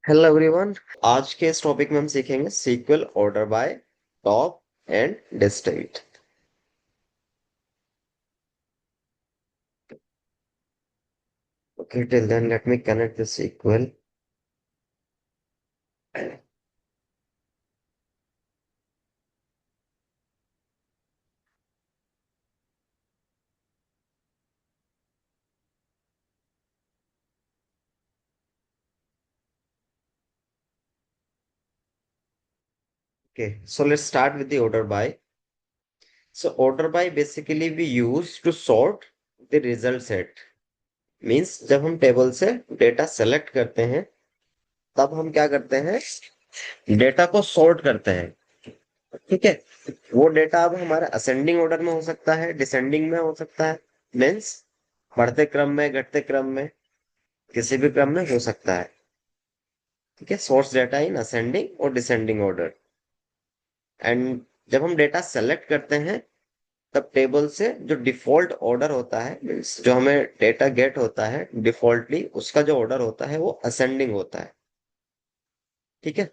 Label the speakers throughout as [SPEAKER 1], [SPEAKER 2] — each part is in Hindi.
[SPEAKER 1] Hello everyone. आज के इस टॉपिक में हम सीखेंगे SQL order by top and distinct. Okay, till then let me connect the SQL. Okay, so let's start with the order by. So order by basically we use to sort the result set. Means जब हम टेबल से डेटा सेलेक्ट करते हैं तब हम क्या करते हैं, डेटा को सॉर्ट करते हैं। ठीक है, वो डेटा अब हमारे असेंडिंग ऑर्डर में हो सकता है, डिसेंडिंग में हो सकता है। मीन्स बढ़ते क्रम में, घटते क्रम में, किसी भी क्रम में हो सकता है। ठीक है, सोर्स डेटा इन असेंडिंग और डिसेंडिंग ऑर्डर। एंड जब हम डेटा सेलेक्ट करते हैं तब टेबल से जो डिफॉल्ट ऑर्डर होता है, मीन्स जो हमें डेटा गेट होता है डिफॉल्टली, उसका जो ऑर्डर होता है वो असेंडिंग होता है। ठीक है,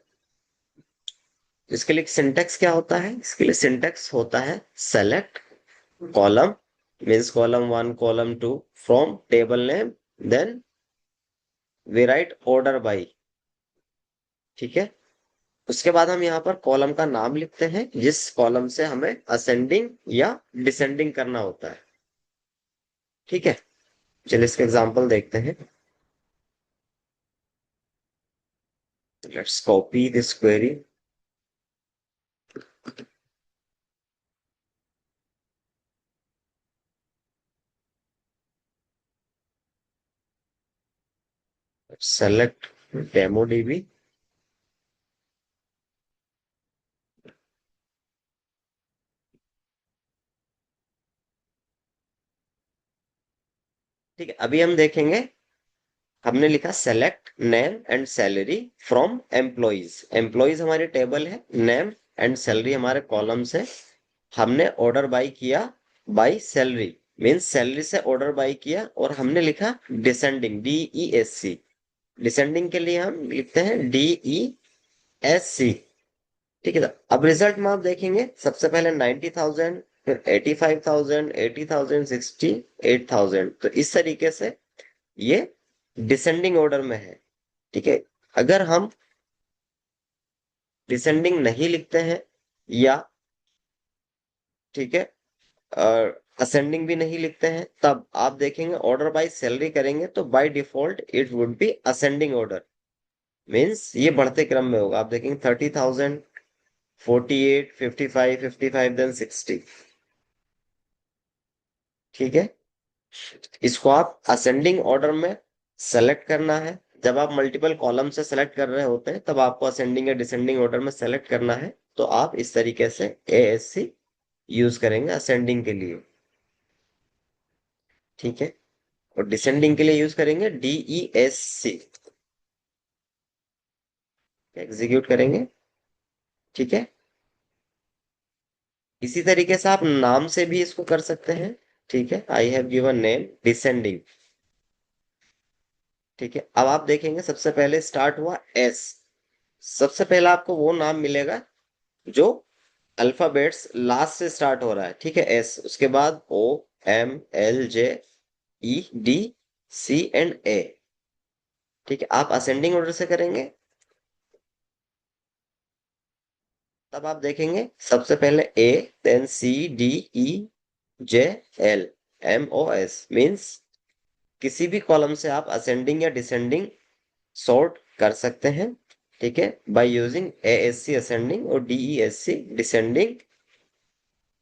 [SPEAKER 1] इसके लिए सिंटेक्स क्या होता है? इसके लिए सिंटेक्स होता है select column, means column one column two from table name, then we write order by. ठीक है, उसके बाद हम यहाँ पर कॉलम का नाम लिखते हैं जिस कॉलम से हमें असेंडिंग या डिसेंडिंग करना होता है। ठीक है, चलिए इसका एग्जांपल देखते हैं। Let's copy this query. Select demo dB. ठीक है, अभी हम देखेंगे। हमने लिखा select name and salary from employees. Employees हमारी टेबल है, नेम एंड सैलरी हमारे कॉलम से। हमने ऑर्डर बाई किया बाई सैलरी, मीन्स सैलरी से ऑर्डर बाई किया, और हमने लिखा डिसेंडिंग, DESC। डिसेंडिंग के लिए हम लिखते हैं DESC। ठीक है, अब रिजल्ट में आप देखेंगे सबसे पहले 90,000, फिर 85,000, 80,000, 68,000। तो इस तरीके से ये डिसेंडिंग ऑर्डर में है। ठीक है, अगर हम डिसेंडिंग नहीं लिखते हैं या, ठीक है, और असेंडिंग भी नहीं लिखते हैं, तब आप देखेंगे ऑर्डर बाय सैलरी करेंगे तो by default it would be ascending order. Means ये बढ़ते क्रम में होगा। आप देखेंगे 30,000, 48, 55, 55, देन 60। ठीक है, इसको आप असेंडिंग ऑर्डर में सेलेक्ट करना है। जब आप मल्टीपल कॉलम से सेलेक्ट कर रहे होते हैं तब आपको असेंडिंग या डिसेंडिंग ऑर्डर में सेलेक्ट करना है। तो आप इस तरीके से ASC यूज करेंगे असेंडिंग के लिए। ठीक है, और डिसेंडिंग के लिए यूज करेंगे DESC। एग्जीक्यूट करेंगे। ठीक है, इसी तरीके से आप नाम से भी इसको कर सकते हैं। ठीक है, I have given name descending. ठीक है, अब आप देखेंगे सबसे पहले स्टार्ट हुआ S। सबसे पहला आपको वो नाम मिलेगा जो अल्फाबेट्स लास्ट से स्टार्ट हो रहा है। ठीक है, S, उसके बाद OMLJEDCA। ठीक है, आप असेंडिंग ऑर्डर से करेंगे तब आप देखेंगे सबसे पहले A, देन CDEJLMOS। मीन्स किसी भी कॉलम से आप असेंडिंग या डिसेंडिंग सॉर्ट कर सकते हैं। ठीक है, बाय यूजिंग ASC असेंडिंग और DESC डिसेंडिंग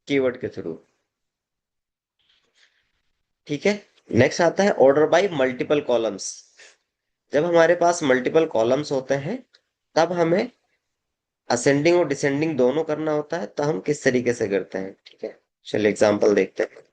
[SPEAKER 1] कीवर्ड के थ्रू। ठीक है, नेक्स्ट आता है ऑर्डर बाय मल्टीपल कॉलम्स। जब हमारे पास मल्टीपल कॉलम्स होते हैं तब हमें असेंडिंग और डिसेंडिंग दोनों करना होता है। तो हम किस तरीके से करते हैं? ठीक है, चलिए एग्जांपल देखते हैं।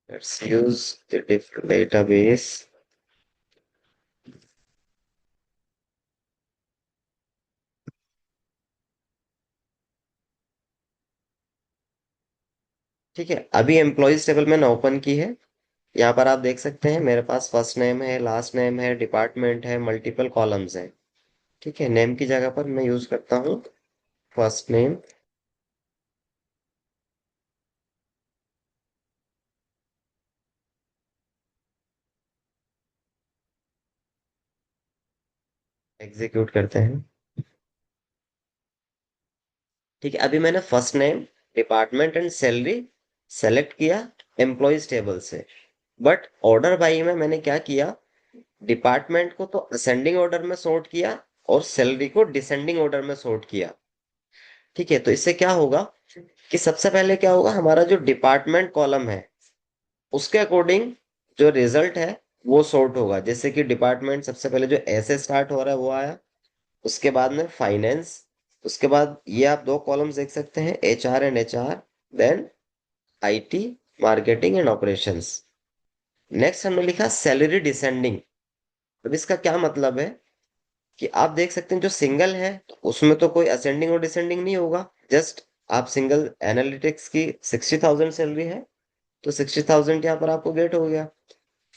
[SPEAKER 1] Let's use the different database. ठीक है, अभी एम्प्लॉयज टेबल मैंने ओपन की है। यहाँ पर आप देख सकते हैं मेरे पास फर्स्ट नेम है, लास्ट नेम है, डिपार्टमेंट है, मल्टीपल कॉलम्स है। ठीक है, नेम की जगह पर मैं यूज करता हूँ फर्स्ट नेम। एग्जीक्यूट करते हैं। ठीक है, अभी मैंने first name, department and salary select किया एम्प्लॉयज टेबल से। बट ऑर्डर बाई में मैंने क्या किया, डिपार्टमेंट को तो असेंडिंग ऑर्डर में सॉर्ट किया और सैलरी को डिसेंडिंग ऑर्डर में सॉर्ट किया। ठीक है, तो इससे क्या होगा कि सबसे पहले क्या होगा, हमारा जो डिपार्टमेंट कॉलम है उसके अकॉर्डिंग जो रिजल्ट है वो सॉर्ट होगा। जैसे कि डिपार्टमेंट सबसे पहले जो ऐसे स्टार्ट हो रहा है वो आया, उसके बाद में फाइनेंस, उसके बाद ये आप दो कॉलम्स देख सकते हैं, HR and HR, then IT, marketing and operations. Next हमने लिखा सैलरी डिसेंडिंग। अब इसका क्या मतलब है कि आप देख सकते हैं जो सिंगल है तो उसमें तो कोई असेंडिंग और डिसेंडिंग नहीं होगा। जस्ट आप सिंगल एनालिटिक्स की 60,000 सैलरी है तो 60,000 यहाँ पर आपको गेट हो गया।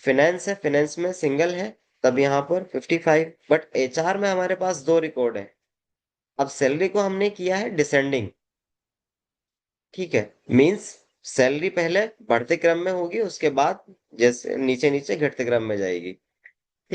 [SPEAKER 1] फिनेंस है, फिनेंस में सिंगल है तब यहाँ पर 55। बट HR में हमारे पास दो रिकॉर्ड है। अब सैलरी को हमने किया है डिसेंडिंग। ठीक है, मींस सैलरी पहले बढ़ते क्रम में होगी, उसके बाद जैसे नीचे नीचे घटते क्रम में जाएगी।